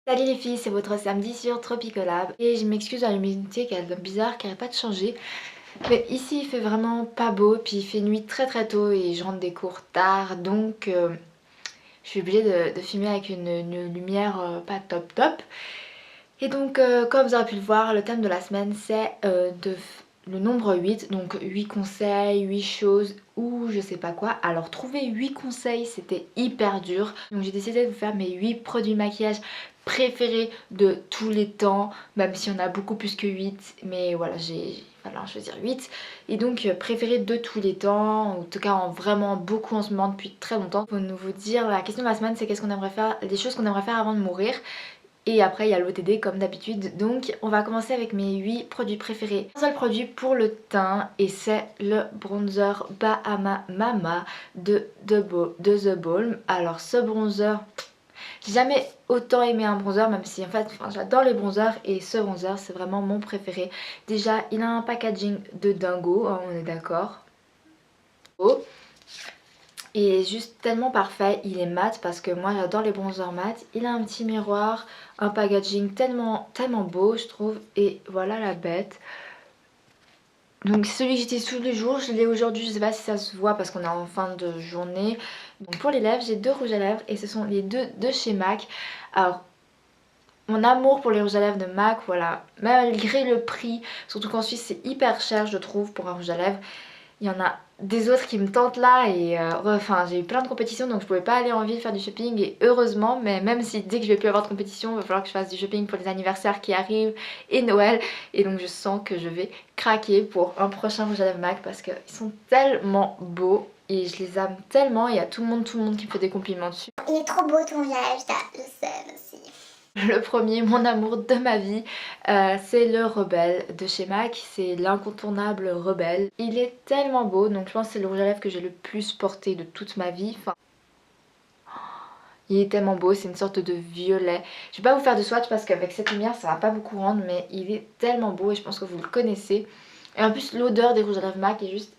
Salut les filles, c'est votre samedi sur Tropicolab et je m'excuse à l'humidité qui est bizarre, qui n'arrête pas de changer. Mais ici il fait vraiment pas beau, puis il fait nuit très très tôt et je rentre des cours tard, donc je suis obligée de filmer avec une lumière pas top top. Et donc comme vous aurez pu le voir, le thème de la semaine c'est le nombre 8, donc 8 conseils, 8 choses ou je sais pas quoi. Alors trouver 8 conseils c'était hyper dur, donc j'ai décidé de vous faire mes 8 produits maquillage préférés de tous les temps, même si on a beaucoup plus que 8, mais voilà j'ai voilà, choisir 8 et donc préférés de tous les temps, en tout cas en vraiment beaucoup en ce moment depuis très longtemps. Pour nous vous dire, la question de la semaine c'est qu'est-ce qu'on aimerait faire, des choses qu'on aimerait faire avant de mourir. Et après il y a l'OTD comme d'habitude. Donc on va commencer avec mes 8 produits préférés. Un seul produit pour le teint et c'est le bronzer Bahama Mama de The Balm. Alors ce bronzer, j'ai jamais autant aimé un bronzer, même si en fait j'adore les bronzers et ce bronzer c'est vraiment mon préféré. Déjà il a un packaging de dingo, hein, on est d'accord. Oh. Il est juste tellement parfait, il est mat parce que moi j'adore les bronzers mat. Il a un petit miroir, un packaging tellement beau je trouve. Et voilà la bête. Donc c'est celui que j'utilise tous les jours, je l'ai aujourd'hui, je sais pas si ça se voit parce qu'on est en fin de journée. Donc pour les lèvres j'ai deux rouges à lèvres et ce sont les deux de chez MAC. Alors mon amour pour les rouges à lèvres de MAC, voilà, malgré le prix, surtout qu'en Suisse c'est hyper cher je trouve pour un rouge à lèvres. Il y en a des autres qui me tentent là et enfin j'ai eu plein de compétitions donc je pouvais pas aller en ville faire du shopping et heureusement, mais même si dès que je vais plus avoir de compétition il va falloir que je fasse du shopping pour les anniversaires qui arrivent et Noël, et donc je sens que je vais craquer pour un prochain rouge à lèvres MAC parce qu'ils sont tellement beaux et je les aime tellement. Il y a tout le monde qui me fait des compliments dessus. Il est trop beau ton visage, je sais aussi. Le premier, mon amour de ma vie, c'est le Rebelle de chez MAC, c'est l'incontournable Rebelle. Il est tellement beau, donc je pense que c'est le rouge à lèvres que j'ai le plus porté de toute ma vie. Enfin, il est tellement beau, c'est une sorte de violet. Je vais pas vous faire de swatch parce qu'avec cette lumière ça va pas beaucoup rendre, mais il est tellement beau et je pense que vous le connaissez. Et en plus l'odeur des rouges à lèvres MAC est juste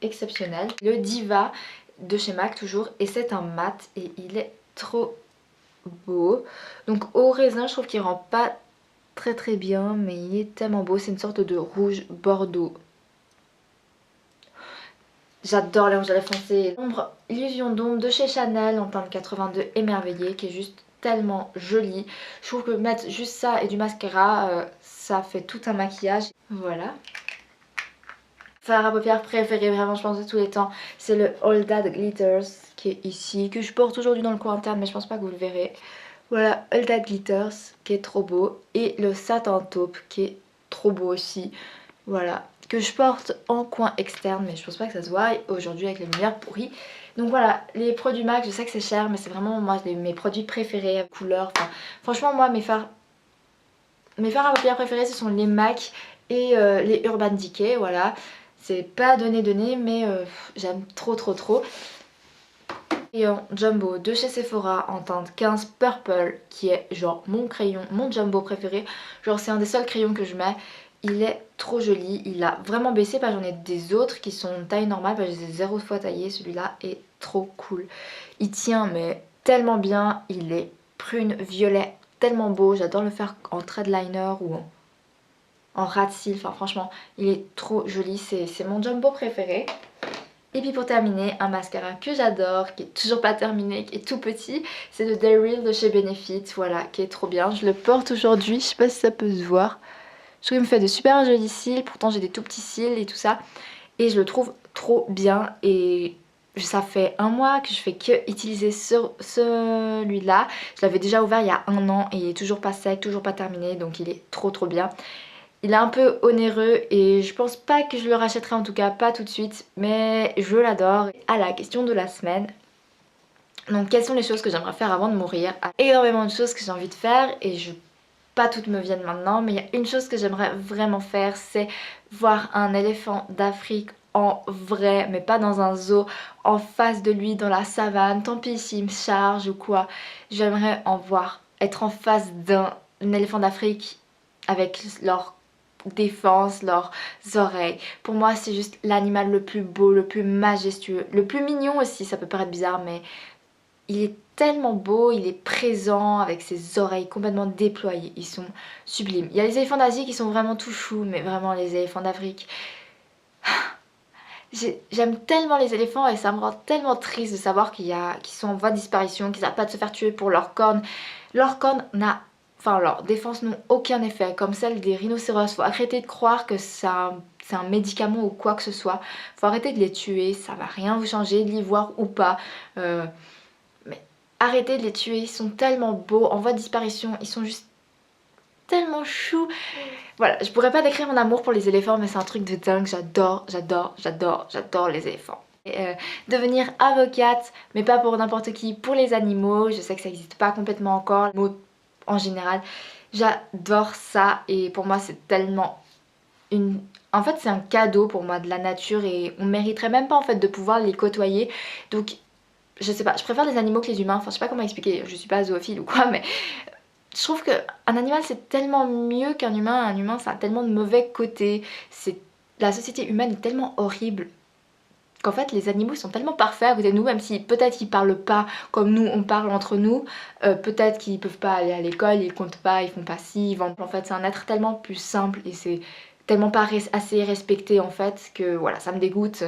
exceptionnelle. Le Diva de chez MAC toujours, et c'est un mat et il est trop beau. Donc au raisin je trouve qu'il rend pas très bien, mais il est tellement beau. C'est une sorte de rouge bordeaux. J'adore les rouges à lèvres foncés. L'ombre Illusion d'ombre de chez Chanel en teinte 82 émerveillée qui est juste tellement jolie. Je trouve que mettre juste ça et du mascara, ça fait tout un maquillage. Voilà. Fard à paupières préféré vraiment je pense de tous les temps, c'est le All That Glitters qui est ici, que je porte aujourd'hui dans le coin interne mais je pense pas que vous le verrez. Voilà, All That Glitters qui est trop beau, et le Satin Taupe qui est trop beau aussi. Voilà, que je porte en coin externe mais je pense pas que ça se voit aujourd'hui avec les lumières pourries. Donc voilà, les produits MAC, je sais que c'est cher mais c'est vraiment moi mes produits préférés, couleurs. Enfin, franchement moi mes fards à paupières préférés ce sont les MAC et les Urban Decay, voilà. C'est pas donné mais j'aime trop. Crayon Jumbo de chez Sephora en teinte 15 Purple qui est genre mon crayon, mon Jumbo préféré. Genre c'est un des seuls crayons que je mets. Il est trop joli, il a vraiment baissé parce que j'en ai des autres qui sont taille normale, parce que je les ai 0 fois taillés. Celui-là est trop cool. Il tient mais tellement bien, il est prune, violet, tellement beau. J'adore le faire en thread liner ou en rat cils, enfin franchement il est trop joli, c'est mon Jumbo préféré. Et puis pour terminer, un mascara que j'adore, qui est toujours pas terminé, qui est tout petit, c'est le Day Real de chez Benefit, voilà, qui est trop bien. Je le porte aujourd'hui, je sais pas si ça peut se voir. Je trouve qu'il me fait de super jolis cils, pourtant j'ai des tout petits cils et tout ça. Et je le trouve trop bien et ça fait un mois que je fais que utiliser celui-là. Je l'avais déjà ouvert il y a un an et il est toujours pas sec, toujours pas terminé, donc il est trop bien. Il est un peu onéreux et je pense pas que je le rachèterai, en tout cas pas tout de suite, mais je l'adore. À la question de la semaine, donc quelles sont les choses que j'aimerais faire avant de mourir? Il y a énormément de choses que j'ai envie de faire et pas toutes me viennent maintenant, mais il y a une chose que j'aimerais vraiment faire, c'est voir un éléphant d'Afrique en vrai, mais pas dans un zoo, en face de lui dans la savane. Tant pis s'il me charge ou quoi, j'aimerais être en face d'un éléphant d'Afrique avec leur défense, leurs oreilles. Pour moi c'est juste l'animal le plus beau, le plus majestueux, le plus mignon aussi, ça peut paraître bizarre mais il est tellement beau, il est présent avec ses oreilles complètement déployées, ils sont sublimes. Il y a les éléphants d'Asie qui sont vraiment tout choux, mais vraiment les éléphants d'Afrique, j'aime tellement les éléphants et ça me rend tellement triste de savoir qu'ils sont en voie de disparition, qu'ils n'arrêtent pas de se faire tuer pour leurs cornes. Leurs cornes enfin leurs défenses n'ont aucun effet, comme celle des rhinocéros. Faut arrêter de croire que c'est un médicament ou quoi que ce soit. Faut arrêter de les tuer, ça va rien vous changer, de les voir ou pas. Mais arrêtez de les tuer, ils sont tellement beaux, en voie de disparition, ils sont juste tellement choux. Voilà, je pourrais pas décrire mon amour pour les éléphants, mais c'est un truc de dingue, j'adore les éléphants. Et, devenir avocate, mais pas pour n'importe qui, pour les animaux, je sais que ça n'existe pas complètement encore, les mots en général, j'adore ça et pour moi c'est tellement En fait c'est un cadeau pour moi de la nature et on mériterait même pas en fait de pouvoir les côtoyer, donc je sais pas, je préfère les animaux que les humains, enfin je sais pas comment expliquer, je suis pas zoophile ou quoi, mais je trouve qu'un animal c'est tellement mieux qu'un humain. Un humain ça a tellement de mauvais côtés. La société humaine est tellement horrible qu'en fait les animaux sont tellement parfaits à côté de nous, même si peut-être qu'ils parlent pas comme nous on parle entre nous, peut-être qu'ils peuvent pas aller à l'école, ils comptent pas, ils font pas ci, ils vendent. En fait c'est un être tellement plus simple et c'est tellement pas assez respecté en fait que voilà ça me dégoûte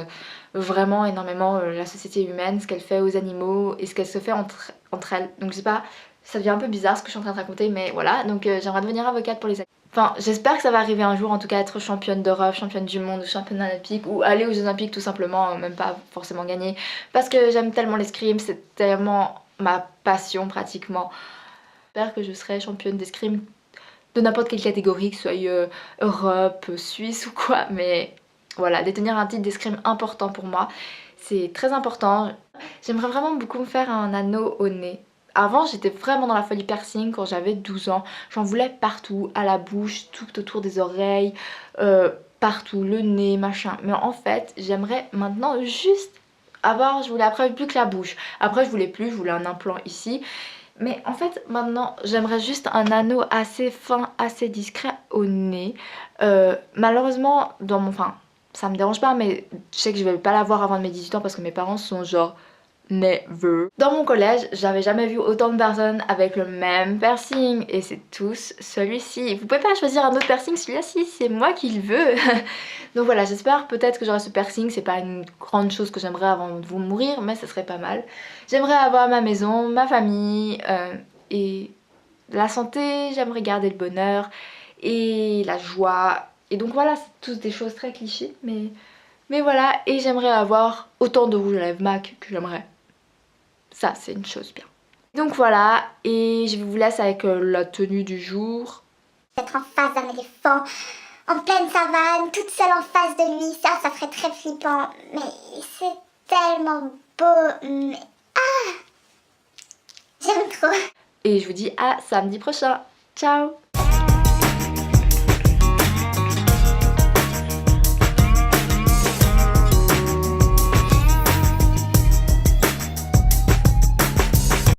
vraiment énormément la société humaine, ce qu'elle fait aux animaux et ce qu'elle se fait entre elles. Donc je sais pas, ça devient un peu bizarre ce que je suis en train de raconter, mais voilà, donc j'aimerais devenir avocate pour les animaux. Enfin, j'espère que ça va arriver un jour, en tout cas être championne d'Europe, championne du monde, championne olympique, ou aller aux Jeux Olympiques tout simplement, même pas forcément gagner. Parce que j'aime tellement l'escrime, c'est tellement ma passion pratiquement. J'espère que je serai championne d'escrime de n'importe quelle catégorie, que ce soit Europe, Suisse ou quoi, mais voilà, détenir un titre d'escrime important pour moi, c'est très important. J'aimerais vraiment beaucoup me faire un anneau au nez. Avant j'étais vraiment dans la folie piercing quand j'avais 12 ans, j'en voulais partout, à la bouche, tout autour des oreilles, partout, le nez, machin. Mais en fait j'aimerais maintenant juste avoir, je voulais après plus que la bouche, après je voulais plus, je voulais un implant ici. Mais en fait maintenant j'aimerais juste un anneau assez fin, assez discret au nez. Malheureusement enfin ça me dérange pas, mais je sais que je vais pas l'avoir avant mes 18 ans parce que mes parents sont genre never. Dans mon collège, j'avais jamais vu autant de personnes avec le même piercing et c'est tous celui-ci. Vous pouvez pas choisir un autre piercing, celui-là-ci, c'est moi qui le veux. Donc voilà, j'espère peut-être que j'aurai ce piercing, c'est pas une grande chose que j'aimerais avant de vous mourir, mais ça serait pas mal. J'aimerais avoir ma maison, ma famille et la santé, j'aimerais garder le bonheur et la joie. Et donc voilà, c'est tous des choses très clichés, mais voilà, et j'aimerais avoir autant de rouge à lèvres MAC que j'aimerais. Ça, c'est une chose bien. Donc voilà, et je vous laisse avec la tenue du jour. Être en face d'un éléphant, en pleine savane, toute seule en face de lui, ça ferait très flippant. Mais c'est tellement beau. Mais... Ah, j'aime trop. Et je vous dis à samedi prochain. Ciao!